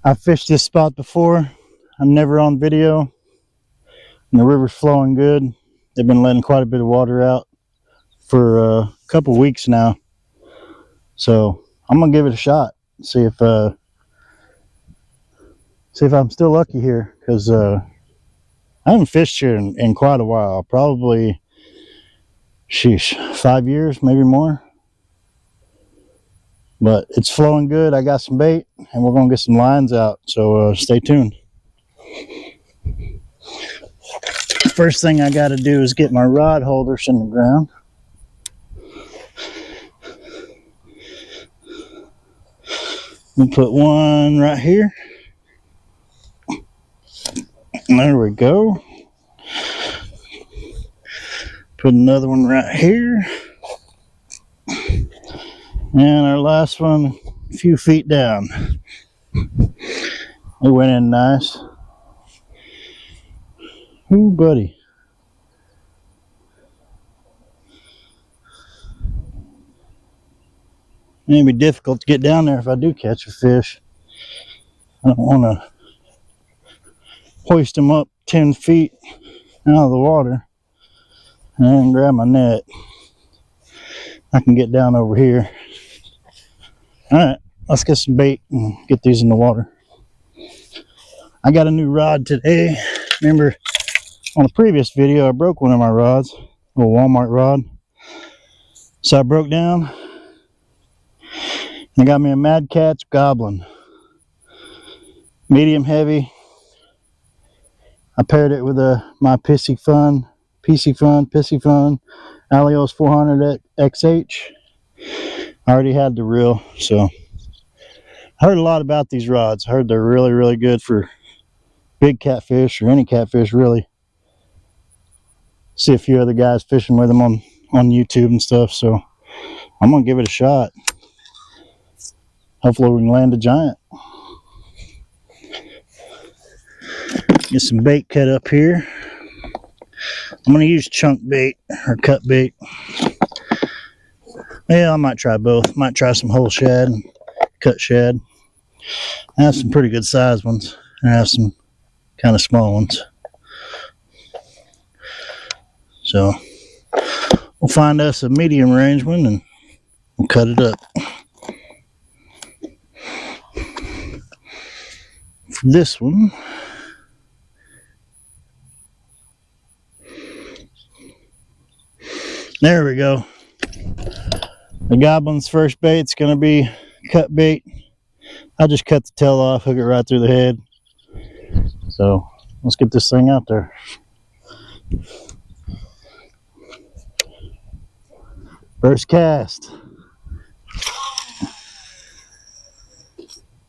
I've fished this spot before. I'm never on video. And the river's flowing good. They've been letting quite a bit of water out for a couple weeks now. So I'm gonna give it a shot. See if I'm still lucky here, because I haven't fished here in quite a while. Probably, sheesh, 5 years, maybe more. But it's flowing good. I got some bait, and we're gonna get some lines out. So stay tuned. First thing I got to do is get my rod holders in the ground. We'll put one right here. There we go. Put another one right here. And our last one a few feet down. It went in nice. Ooh, buddy. It'd be difficult to get down there if I do catch a fish. I don't want to hoist them up 10 feet out of the water and then grab my net. I can get down over here. Alright, let's get some bait and get these in the water. I got a new rod today. Remember, on a previous video, I broke one of my rods, a little Walmart rod. So I broke down and got me a Mad Catch Goblin. Medium heavy. I paired it with my Pissy Fun Alios 400 XH. I already had the reel, so I heard a lot about these rods. I heard they're really, really good for big catfish, or any catfish really. See a few other guys fishing with them on YouTube and stuff, so I'm gonna give it a shot. Hopefully we can land a giant. Get some bait cut up here. I'm gonna use chunk bait or cut bait. Yeah, I might try both. Might try some whole shad and cut shad. I have some pretty good sized ones, and I have some kind of small ones. So we'll find us a medium range one and we'll cut it up. For this one, there we go. The Goblin's first bait's gonna be cut bait. I'll just cut the tail off, hook it right through the head. So let's get this thing out there. First cast.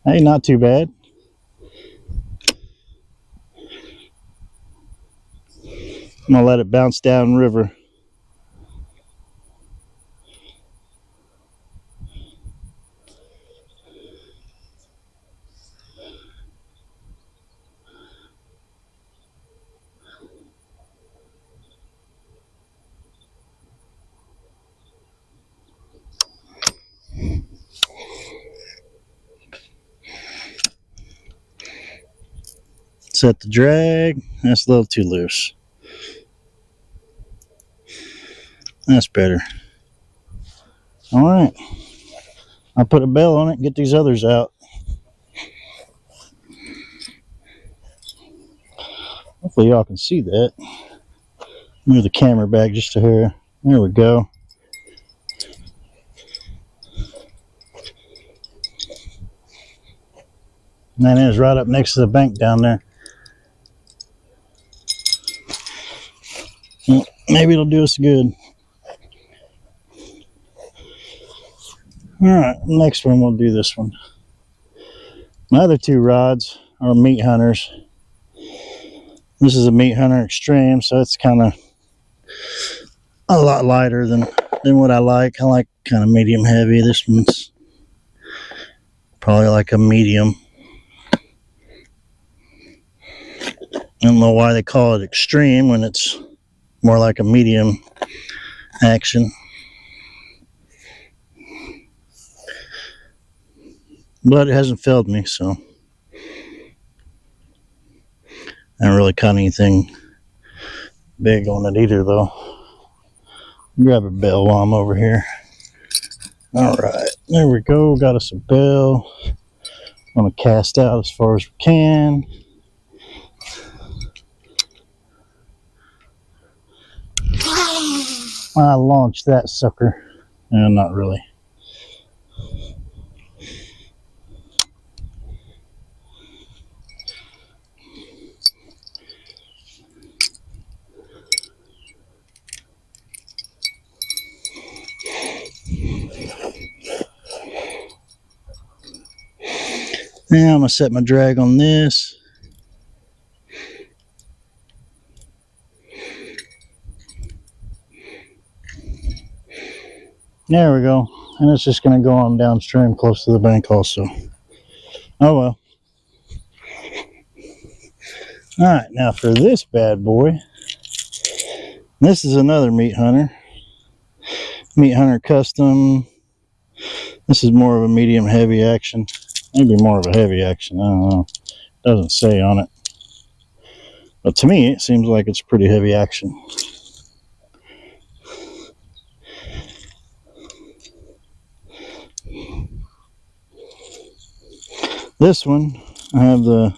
Hey, not too bad. I'm gonna let it bounce down river. Set the drag. That's a little too loose. That's better. All right. I'll put a bell on it and get these others out. Hopefully y'all can see that. Move the camera back just a hair. There we go. And that is right up next to the bank down there. Well, maybe it'll do us good. Alright, next one we'll do this one. My other two rods are meat hunters. This is a meat hunter extreme, so it's kind of a lot lighter than what I like. I like kind of medium heavy. This one's probably like a medium. I don't know why they call it extreme when it's more like a medium action. But it hasn't failed me, so Haven't really caught anything big on it either, though. Grab a bell while I'm over here. All right, there we go. Got us a bell. I'm gonna cast out as far as we can. I launched that sucker. And not really. Now I'm gonna set my drag on this. There we go. And it's just going to go on downstream close to the bank also. Oh well. Alright, now for this bad boy. This is another Meat Hunter. Meat Hunter Custom. This is more of a medium heavy action. Maybe more of a heavy action. I don't know. Doesn't say on it. But to me, it seems like it's pretty heavy action. This one, I have the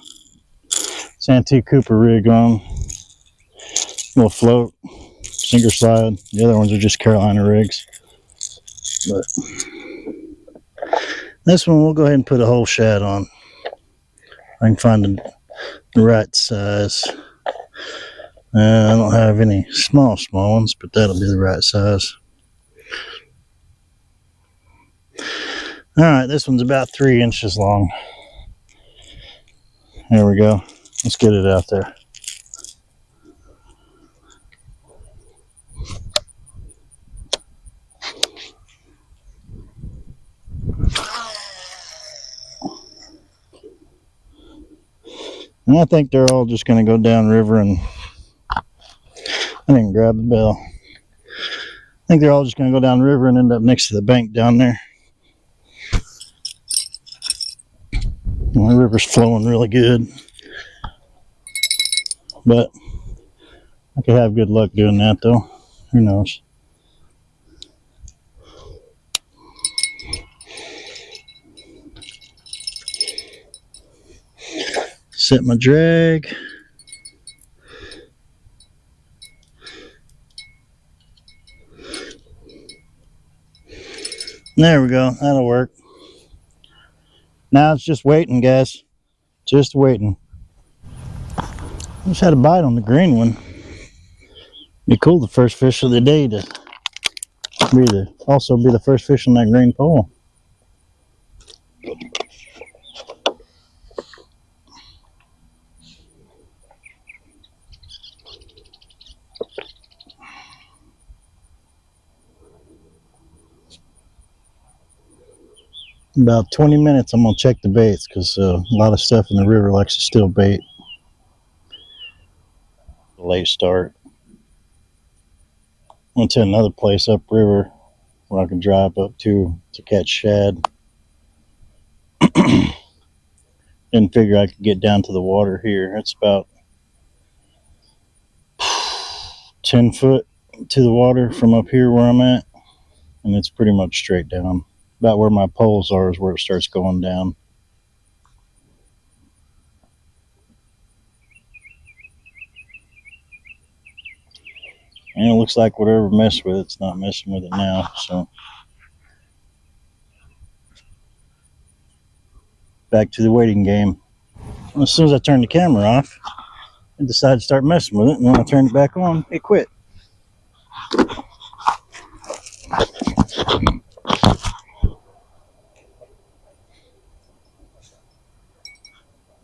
Santee Cooper rig on. Little float, sinker slide. The other ones are just Carolina rigs. But this one, we'll go ahead and put a whole shad on. I can find the right size. I don't have any small ones, but that'll be the right size. Alright, this one's about 3 inches long. There we go. Let's get it out there. And I think they're all just going to go downriver, and I didn't grab the bell. I think they're all just going to go downriver and end up next to the bank down there. The river's flowing really good, but I could have good luck doing that though. Who knows? Set my drag. There we go. That'll work. Now it's just waiting, guys. Just waiting. Just had a bite on the green one. Be cool the first fish of the day to also be the first fish on that green pole. About 20 minutes I'm going to check the baits, because a lot of stuff in the river likes to steal bait. Late start. Went to another place upriver where I can drive up to catch shad. Didn't figure I could get down to the water here. It's about 10 foot to the water from up here where I'm at, and it's pretty much straight down. About where my poles are is where it starts going down. And it looks like whatever messed with it's not messing with it now. So back to the waiting game. As soon as I turned the camera off, I decided to start messing with it, and when I turned it back on, it quit.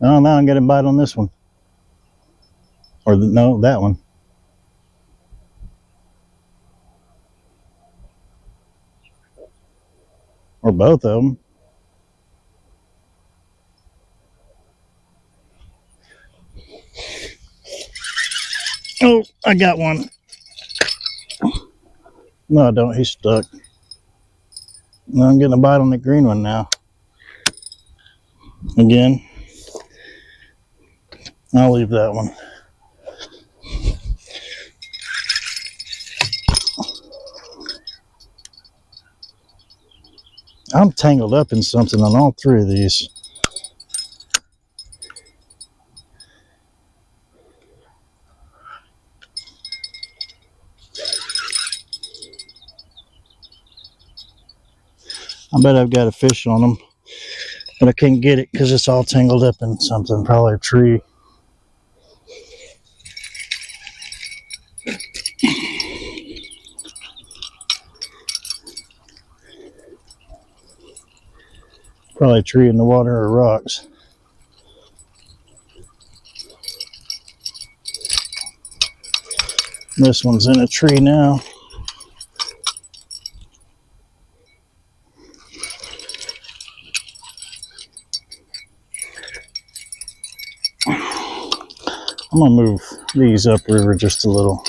Oh, now I'm getting a bite on this one. Or no, that one. Or both of them. Oh, I got one. No, I don't. He's stuck. No, I'm getting a bite on the green one now. Again. I'll leave that one. I'm tangled up in something on all three of these. I bet I've got a fish on them, but I can't get it because it's all tangled up in something, probably a tree. Probably a tree in the water or rocks. This one's in a tree now. I'm gonna move these upriver just a little.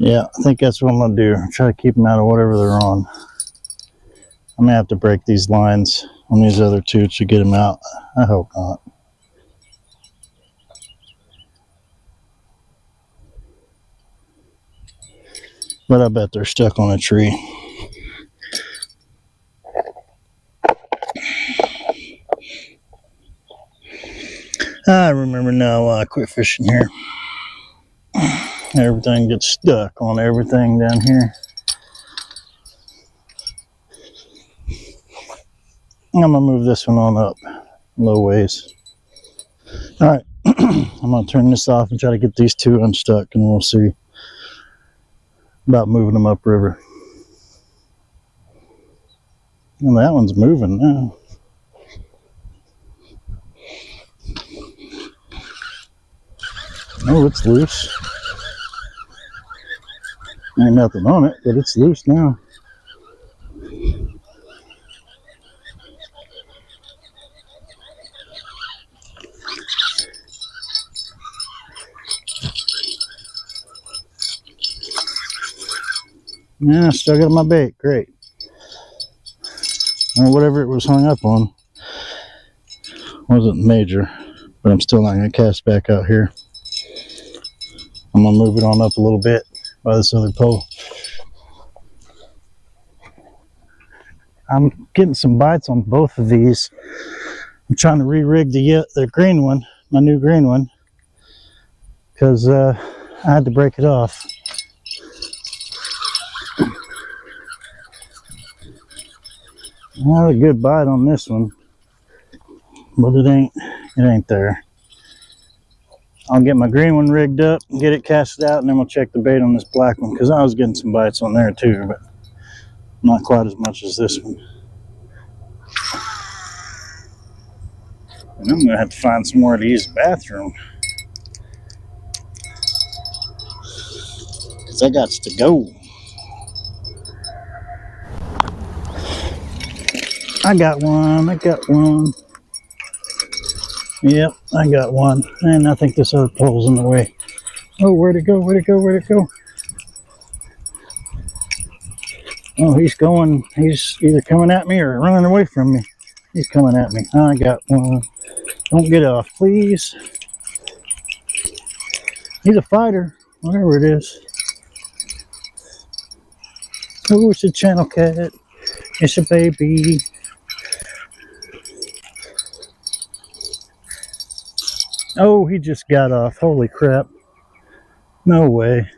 Yeah, I think that's what I'm gonna do. Try to keep them out of whatever they're on. I'm gonna have to break these lines on these other two to get them out. I hope not. But I bet they're stuck on a tree. I remember now why I quit fishing here. Everything gets stuck on everything down here. I'm gonna move this one on up low ways. All right, I'm gonna turn this off and try to get these two unstuck, and we'll see about moving them upriver. And that one's moving now. Oh, it's loose. Ain't nothing on it, but it's loose now. Yeah, still got my bait. Great. Or whatever it was hung up on wasn't major, but I'm still not going to cast back out here. I'm going to move it on up a little bit by this other pole. I'm getting some bites on both of these. I'm trying to re-rig the green one, my new green one, because I had to break it off. Not a good bite on this one, but it ain't there. I'll get my green one rigged up, get it casted out, and then we'll check the bait on this black one, because I was getting some bites on there too, but not quite as much as this one. And I'm gonna have to find somewhere to use the bathroom, because I got to go. I got one. Yep, I got one. And I think this other pole's in the way. Oh, where'd it go? Oh, he's either coming at me or running away from me. He's coming at me. I got one. Don't get off, please. He's a fighter, whatever it is. Oh, it's a channel cat. It's a baby. Oh, he just got off. Holy crap. No way.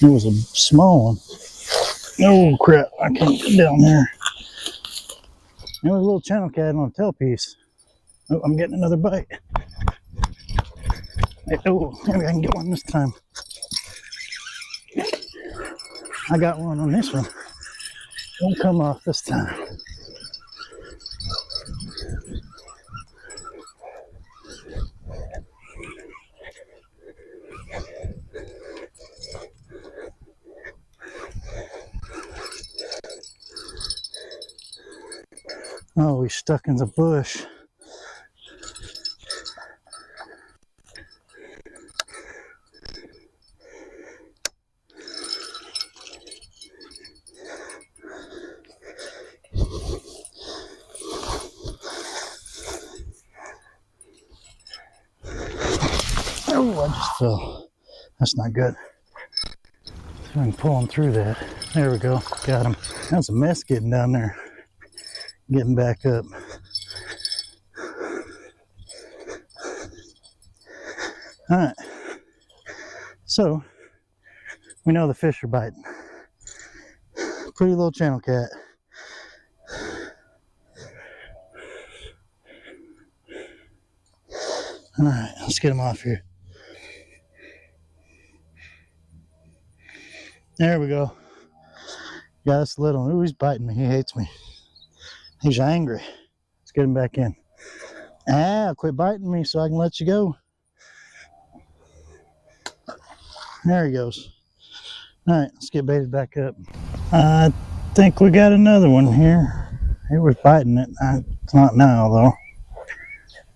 It was a small one. Oh, crap. I can't get down there. There was a little channel cat on a tail piece. Oh, I'm getting another bite. Oh, maybe I can get one this time. I got one on this one. Don't come off this time. Oh, he's stuck in the bush. Oh, I just fell. That's not good. So I'm pulling through that. There we go. Got him. That was a mess getting down there. Getting back up. Alright. So, we know the fish are biting. Pretty little channel cat. Alright, let's get him off here. There we go. Yeah, that's little. Ooh, he's biting me. He hates me. He's angry. Let's get him back in. Ah, quit biting me so I can let you go. There he goes. Alright, let's get baited back up. I think we got another one here. It was biting it. It's not now, though.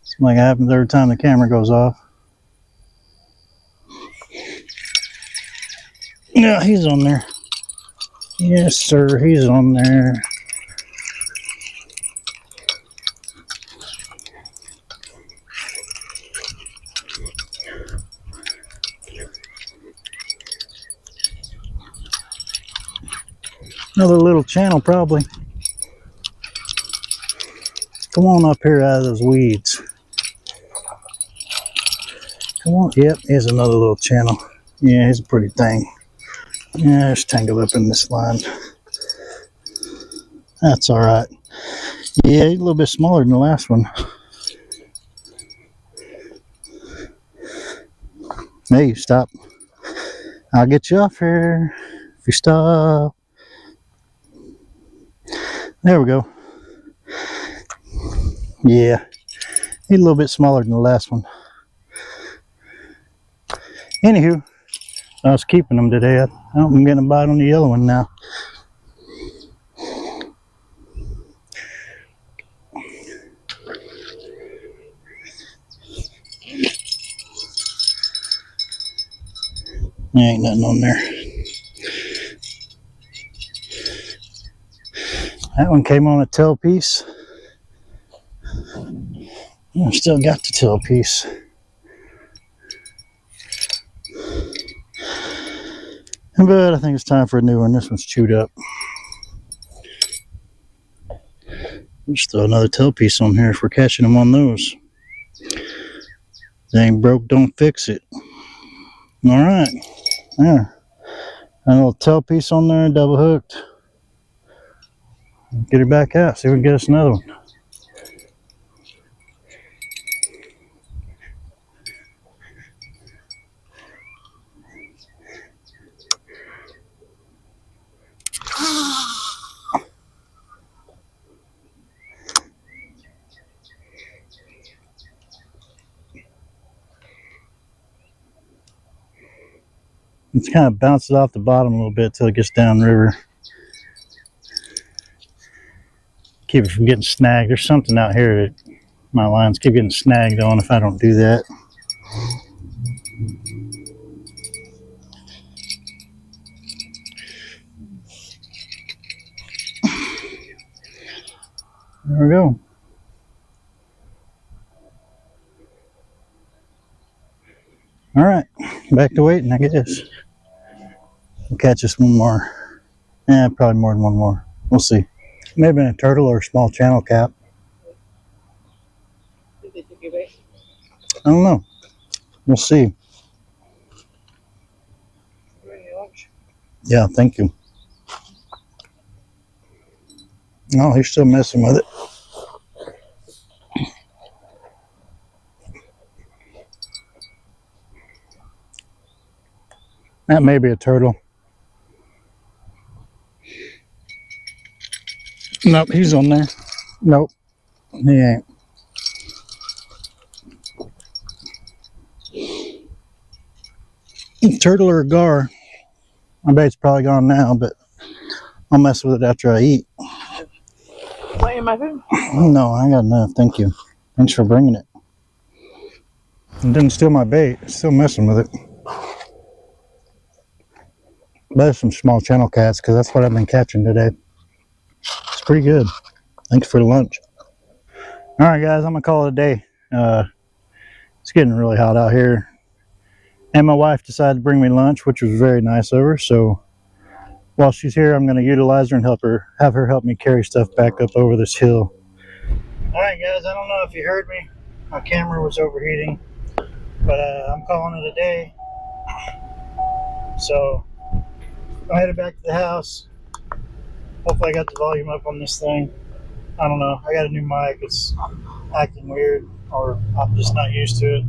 It's like it happens every time the camera goes off. Yeah, he's on there. Yes, sir, he's on there. Another little channel, probably. Come on up here out of those weeds. Come on. Yep, here's another little channel. Yeah, he's a pretty thing. Yeah, it's tangled up in this line. That's all right. Yeah, he's a little bit smaller than the last one. Hey, stop. I'll get you off here if you stop. There we go. Yeah, he's a little bit smaller than the last one. Anywho, I was keeping them today. I'm getting a bite on the yellow one now. There ain't nothing on there. That one came on a tail piece. I still got the tail piece. But I think it's time for a new one. This one's chewed up. Just throw another tail piece on here if we're catching them on those. They ain't broke, don't fix it. Alright. There. A little tail piece on there, double hooked. Get her back out, see if we can get us another one. It kind of bounces off the bottom a little bit till it gets downriver. Keep it from getting snagged. There's something out here that my lines keep getting snagged on if I don't do that. There we go. All right, back to waiting, I guess. We'll catch us one more. Probably more than one more. We'll see. Maybe a turtle or a small channel cap. I don't know. We'll see. Yeah, thank you. No, he's still messing with it. That may be a turtle. Nope, he's on there. Nope, he ain't. Turtle or a gar. I bet it's probably gone now, but I'll mess with it after I eat. Want in my food? No, I got enough. Thank you. Thanks for bringing it. It didn't steal my bait. It's still messing with it. There's some small channel cats because that's what I've been catching today. It's pretty good. Thanks for the lunch. All right, guys, I'm gonna call it a day. It's getting really hot out here. And my wife decided to bring me lunch, which was very nice of her. So while she's here, I'm going to utilize her and have her help me carry stuff back up over this hill. All right, guys, I don't know if you heard me. My camera was overheating, but I'm calling it a day. So I'm headed back to the house. Hopefully I got the volume up on this thing. I don't know. I got a new mic. It's acting weird, or I'm just not used to it.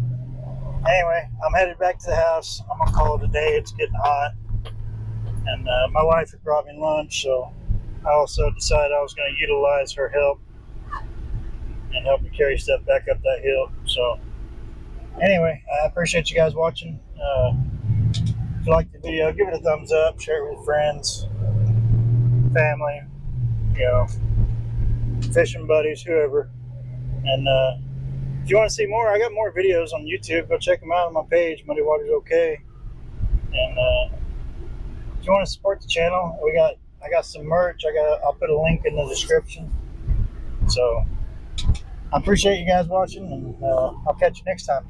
Anyway, I'm headed back to the house. I'm going to call it a day. It's getting hot. And my wife had brought me lunch, so I also decided I was going to utilize her help and help me carry stuff back up that hill. So anyway, I appreciate you guys watching. If you like the video, give it a thumbs up, share it with friends, family, you know, fishing buddies, whoever. And if you want to see more, I got more videos on YouTube. Go check them out on my page, Muddy Waters OK. And if you want to support the channel, I got some merch. I'll put a link in the description. So I appreciate you guys watching, and I'll catch you next time.